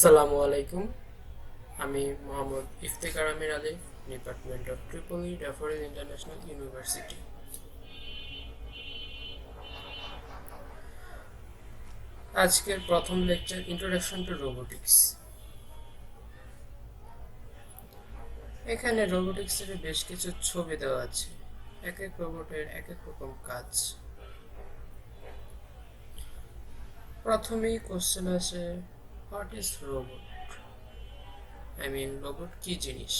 আসসালামু আলাইকুম। আমি Mohammad Iftekhar Amir Alif, department of triple E Daffodil International University. আজকের প্রথম লেকচার, ইন্ট্রোডাকশন টু রোবোটিক্স। এখানে রোবোটিক্সের বেশ কিছু ছবি দেওয়া আছে, এক এক রোবটের এক এক রকম কাজ। প্রথমেই কোশ্চেন আছে, হোয়াট ইজ রোবট? রোবট কি জিনিস?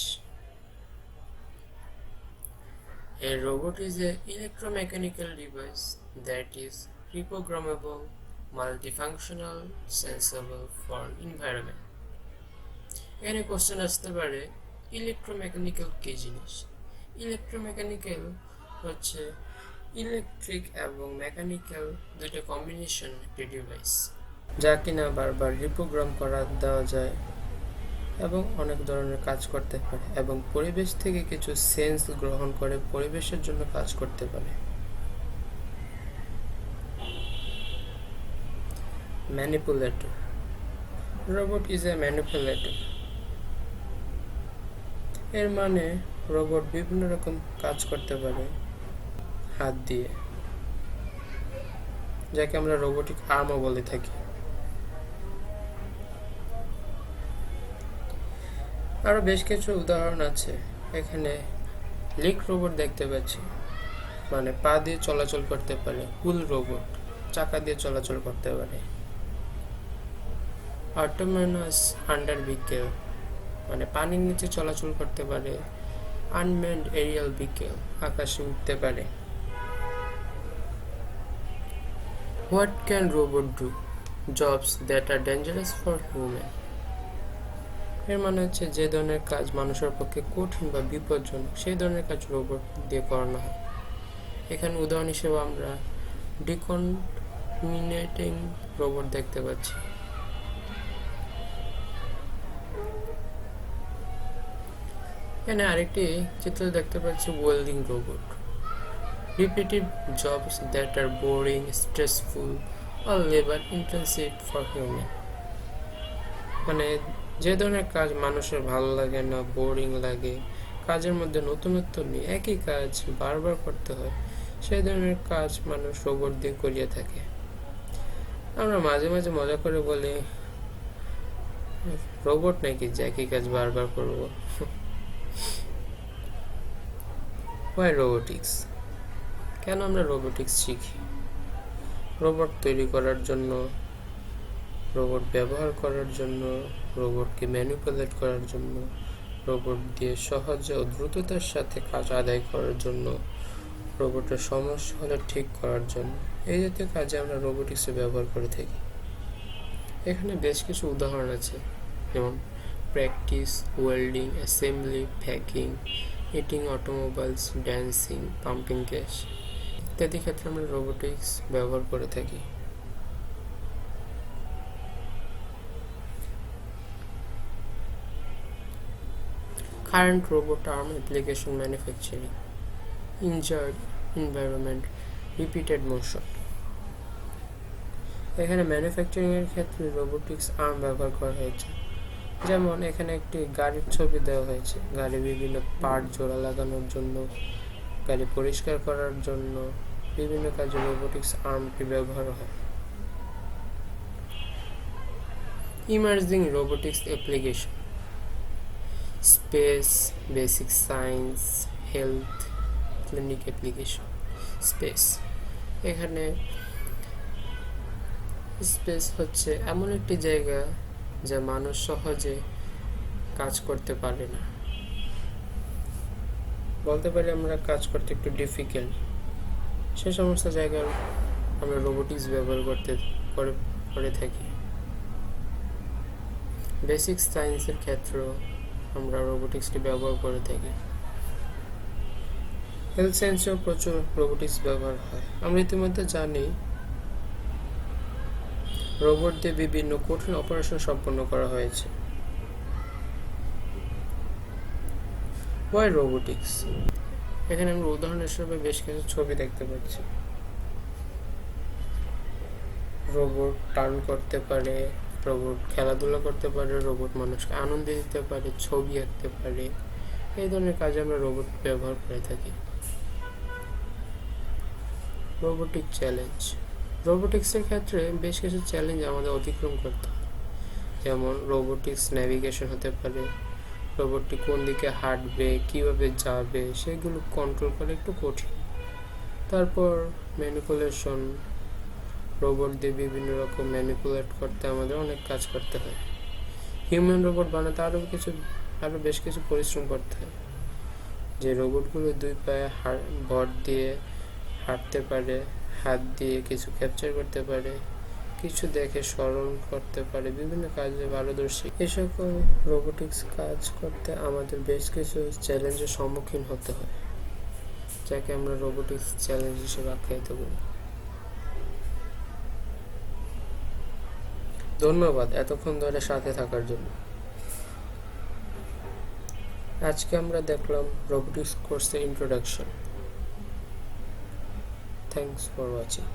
A robot is an electromechanical device that is reprogrammable, multifunctional, sensible for environment. এখানে কোশ্চেন আসতে পারে ইলেকট্রোমেকানিক্যাল কি জিনিস। ইলেকট্রোমেকানিক্যাল হচ্ছে ইলেকট্রিক এবং মেকানিক্যাল দুইটা কম্বিনেশন একটি ডিভাইস, যা কিনা বারবার রিপ্রোগ্রাম করা দেওয়া যায় এবং অনেক ধরনের কাজ করতে পারে এবং পরিবেশ থেকে কিছু সেন্স গ্রহণ করে পরিবেশের জন্য কাজ করতে পারে। Manipulator, robot is a manipulator. এর মানে রোবট বিভিন্ন রকম কাজ করতে পারে হাত দিয়ে, যাকে আমরা রোবোটিক আর্মও বলে থাকি। আরো বেশ কিছু উদাহরণ আছে। এখানে লিক রোবট দেখতে পাচ্ছি, মানে পা দিয়ে চলাচল করতে পারে। হুল রোবট চাকা দিয়ে চলাচল করতে পারে। অটোনোমাস আন্ডার ভেহিকেল, মানে পানির নিচে চলাচল করতে পারে। আনম্যানড এরিয়াল ভেহিকেল, আকাশে উঠতে পারে। What can robot do? Jobs that are dangerous for human. এর মানে হচ্ছে যে ধরনের কাজ মানুষের পক্ষে কঠিন বা বিপজ্জনক, সেই ধরনের কাজ রোবট দিয়ে করানো হয়। এখানে উদাহরণ হিসেবে আমরা ডিকন্টামিনেটিং রোবট দেখতে পাচ্ছি। এখানে আরেকটি চিত্র দেখতে পাচ্ছি, welding robot. Repetitive jobs that are boring, stressful or labor intensive for human, মানে যে ধরনের কাজ মানুষের ভালো লাগে না, বোরিং লাগে, কাজের মধ্যে নতুনত্ব নেই, একই কাজ বারবার করতে হয়, সেই ধরনের কাজ মানুষ রোবট দিয়ে করিয়ে থাকে। আমরা মাঝে মাঝে মজা করে বলি, রোবট নাকি যে একই কাজ বারবার করব। Why robotics? কেন আমরা রোবোটিক্স শিখি? রোবট তৈরি করার জন্য, রোবট ব্যবহার করার জন্য, রোবটকে ম্যানিপুলেট করার জন্য, রোবট দিয়ে সহজে ও দ্রুততার সাথে কাজ আদায় করার জন্য, রোবটের সমস্যা হলে ঠিক করার জন্য, এই জাতীয় কাজে আমরা রোবোটিক্সে ব্যবহার করে থাকি। এখানে বেশ কিছু উদাহরণ আছে, যেমন practice, welding, assembly, packing, eating automobiles, dancing, pumping gas ইত্যাদি ক্ষেত্রে আমরা রোবোটিক্স ব্যবহার করে থাকি। Current robot arm application manufacturing, injured environment, repeated motion. এখানে ম্যানুফ্যাকচারিং এর ক্ষেত্রে রোবোটিক্স আর্ম ব্যবহার করা হয়েছে। যেমন এখানে একটি গাড়ির ছবি দেওয়া হয়েছে, গাড়ি বিভিন্ন পার্ট জোড়া লাগানোর জন্য, গাড়ি পরিষ্কার করার জন্য বিভিন্ন কাজে রোবোটিক্স আর্মটি ব্যবহার হয়। Emerging robotics application, space, basic science, health, clinic application. Space, এখানে স্পেস হচ্ছে এমন একটি জায়গা যা মানুষ সহজে কাজ করতে পারে না, বলতে পারি আমরা কাজ করতে একটু ডিফিকাল্ট, সে সমস্ত জায়গায় আমরা রোবোটিক্স ব্যবহার করে থাকি। বেসিক সায়েন্সের ক্ষেত্রেও আমরা রোবোটিক্সটি ব্যবহার করে থাকি। হেলথ সায়েন্সেও প্রচুর রোবোটিক্স ব্যবহার হয়। আমরা ইতিমধ্যে জানি রোবট দিয়ে বিভিন্ন কঠিন অপারেশন সম্পন্ন করা হয়েছে। Why robotics? এখানে আমরা উদাহরণ হিসেবে বেশ কিছু ছবি দেখতে পাচ্ছি। রোবট টার্ন করতে পারে, রোবট খেলাধুলা করতে পারে, রোবট মানুষকে আনন্দ দিতে পারে, ছবি আঁকতে পারে। এই ধরনের কাজে আমরা রোবট ব্যবহার করে থাকি। Robotic challenge. রোবোটিক্সের ক্ষেত্রে বেশ কিছু চ্যালেঞ্জ আমাদের অতিক্রম করতে হয়। যেমন রোবোটিক্স নেভিগেশন হতে পারে, রোবটটি কোন দিকে হাঁটবে, কিভাবে যাবে, সেগুলো কন্ট্রোল করা একটু কঠিন। তারপর ম্যানিপুলেশন, রোবট দিয়ে বিভিন্ন রকম ম্যানিপুলেট করতে আমাদের অনেক কাজ করতে হয়। হিউম্যান রোবট বানাতে আরও বেশ কিছু পরিশ্রম করতে হয়। যে রোবটগুলো দুই পায়ে ভর দিয়ে হাঁটতে পারে, হাত দিয়ে কিছু ক্যাপচার করতে পারে, কিছু দেখে স্মরণ করতে পারে, বিভিন্ন কাজে পারদর্শী। এ সকল রোবোটিক্স কাজ করতে আমাদের বেশ কিছু চ্যালেঞ্জের সম্মুখীন হতে হয়, যাকে আমরা রোবোটিক্স চ্যালেঞ্জ হিসেবে আখ্যায়িত করি। ধন্যবাদ এতক্ষণ ধরে সাথে থাকার জন্য। আজকে আমরা দেখলাম রোবোটিক্স কোর্সের ইন্ট্রোডাকশন। Thanks for watching.